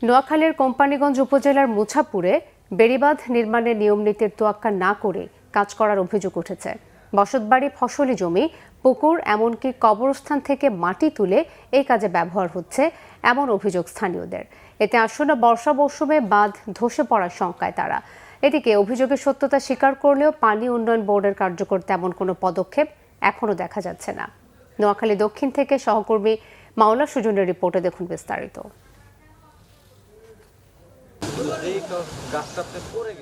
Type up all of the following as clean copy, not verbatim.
নোয়াখালীর কোম্পানীগঞ্জ উপজেলার মুছাপুরে বেড়িবাঁধ নির্মাণের নিয়মনীতির তোয়াক্কা না করে কাজ করার অভিযোগ উঠেছে। বসতবাড়ি, ফসলি জমি, পুকুর, এমনকি কবরস্থান থেকে মাটি তুলে এই কাজে ব্যবহার হচ্ছে এমন অভিযোগ স্থানীয়দের। এতে আসন্ন বর্ষা মৌসুমে বাঁধ ধসে পড়ার শঙ্কায় তারা। এদিকে অভিযোগের সত্যতা স্বীকার করলেও পানি উন্নয়ন বোর্ডের কার্যকর তেমন কোনো পদক্ষেপ এখনো দেখা যাচ্ছে না। নোয়াখালী দক্ষিণ থেকে সহকর্মী মাওলা সুজনের রিপোর্টে দেখুন বিস্তারিত।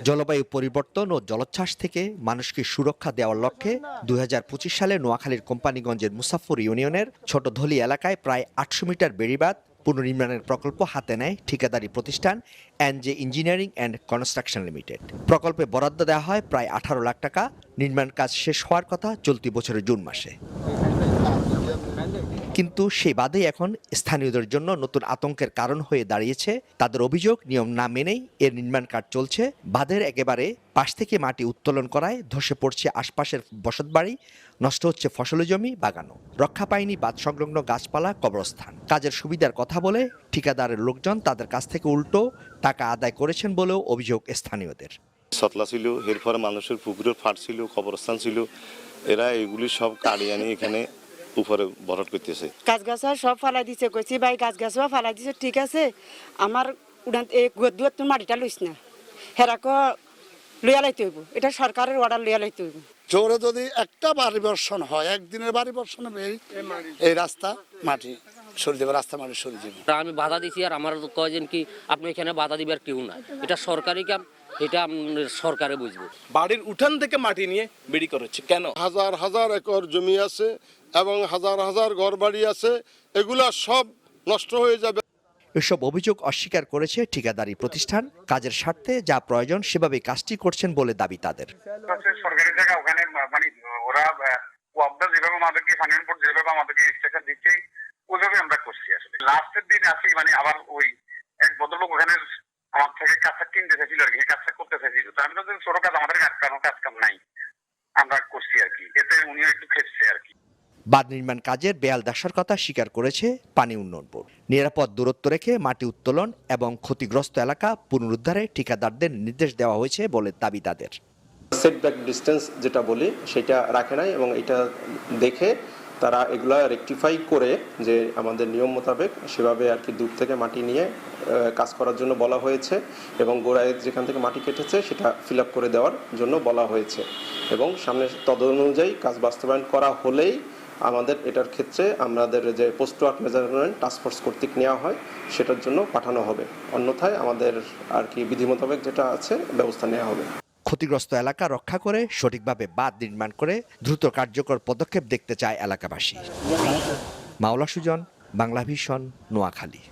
জলবায়ু পরিবর্তন ও জলোচ্ছ্বাস থেকে মানুষকে সুরক্ষা দেওয়ার লক্ষ্যে 2025 সালে নোয়াখালীর কোম্পানীগঞ্জের মুসাফর ইউনিয়নের ছোট ধলি এলাকায় প্রায় 800 মিটার বেড়িবাঁধ পুনর্নির্মাণের প্রকল্প হাতে নেয় ঠিকাদারি প্রতিষ্ঠান NJ engineering and construction limited. প্রকল্পে বরাদ্দ দেওয়া হয় প্রায় 18 লাখ টাকা। নির্মাণ কাজ শেষ হওয়ার কথা চলতি বছরের জুন মাসে। কিন্তু সেই বাঁধই এখন স্থানীয়দের জন্য নতুন আতঙ্কের কারণ হয়ে দাঁড়িয়েছে। তাদের অভিযোগ, নিয়ম না মেনেই এর নির্মাণ কাজ চলছে। বাঁধের একেবারে পাশ থেকে মাটি উত্তোলন করায় ধসে পড়ছে আশপাশের বসতবাড়ি, নষ্ট হচ্ছে ফসলি জমি, বাগানও। রক্ষা পায়নি বাঁধ সংলগ্ন গাছপালা, কবরস্থান। কাজের সুবিধার কথা বলে ঠিকাদারের লোকজন তাদের কাছ থেকে উল্টো টাকা আদায় করেছেন বলেও অভিযোগ স্থানীয়দের। সতলা ছিল, এরপরে মানুষের পুকুরের ফাট ছিল, কবরস্থান ছিল, এরা এগুলি সব কাটিয়ে আনি এখানে উপরে ভরাট করতেছে। গাছ গাছা সব ফালাই দিছে, কইছি ভাই গাছ গাছও ফালাই দিছে, ঠিক আছে আমার উড়ান এই গোদুয়ার তুমি মাটিটা লইস না, হেরাক লইয়া লাইতে হইব, এটা সরকারের অর্ডার লইয়া লাইতে হইব। জোরে যদি একটা বাড়ি বর্ষণ হয়, একদিনের বাড়ি বর্ষণ এই রাস্তা মাটি সরিয়ে দেবে, রাস্তা মাটি সরিয়ে দেবে। আমি বাধা দিছি আর আমার কয়েকজন কি আপনি এখানে বাধা দিবার কেউ নাই, এটা সরকারি কাম, এটা সরকারে বুঝবো। বাড়ির উঠান থেকে মাটি নিয়ে বেড়ি করেছে কেন? হাজার হাজার একর জমি আছে এবং হাজার হাজার ঘরবাড়ি আছে, এগুলা সব নষ্ট হয়ে যাবে। এসব অভিযোগ অস্বীকার করেছে ঠিকাদারি প্রতিষ্ঠান। কাজের স্বার্থে যা প্রয়োজন সেভাবে কাজটি করছেন বলে দাবি তাদের। সরকারি জায়গা ওখানে মানে ওরা ওয়াবদা যেভাবে আমাদেরকে ফাইন্যান্স বোর্ড যেভাবে আমাদেরকে ইনস্ট্রাকশন দিচ্ছে ওইভাবে আমরা করছি। আসলে লাস্টের দিন আসি মানে আবার ওই এক ভদ্রলোক ওখানে আমার থেকে কাজটা কিনতে চাইছিল আর কি, কাজটা করতে চাইছিল। তো আমি তো ছোট কাজ, আমাদের কাজ কাম নাই, আমরা করছি আর কি। এতে উনিও একটু খেসছে আর কি। বাঁধ নির্মাণ কাজের বেহাল দশার কথা স্বীকার করেছে পানি উন্নয়ন বোর্ড। নিরাপদ দূরত্ব রেখে মাটি উত্তোলন এবং ক্ষতিগ্রস্ত এলাকা পুনরুদ্ধারে ঠিকাদারদের নির্দেশ দেওয়া হয়েছে বলে দাবি তাদের। সেটব্যাক ডিস্টেন্স যেটা বলি সেটা রাখে নাই এবং এটা দেখে তারা এগুলা রেকটিফাই করে যে আমাদের নিয়ম মোতাবেক সেভাবে আর কি দূর থেকে মাটি নিয়ে কাজ করার জন্য বলা হয়েছে এবং গোড়ায় যেখান থেকে মাটি কেটেছে সেটা ফিল আপ করে দেওয়ার জন্য বলা হয়েছে এবং সামনে তদনুযায়ী কাজ বাস্তবায়ন করা হলেই আমাদের এটার ক্ষেত্রে আমাদের যে পোস্ট ওয়ার্ক মেজারমেন্ট টাস্কফোর্স কর্তৃক নেওয়া হয় সেটার জন্য পাঠানো হবে, অন্যথায় আমাদের আর কি বিধি মোতাবেক যেটা আছে ব্যবস্থা নেওয়া হবে। ক্ষতিগ্রস্ত এলাকা রক্ষা করে সঠিকভাবে বাঁধ নির্মাণ করে দ্রুত কার্যকর পদক্ষেপ দেখতে চায় এলাকাবাসী। মাওলা সুজন, বাংলা ভিশন, নোয়াখালী।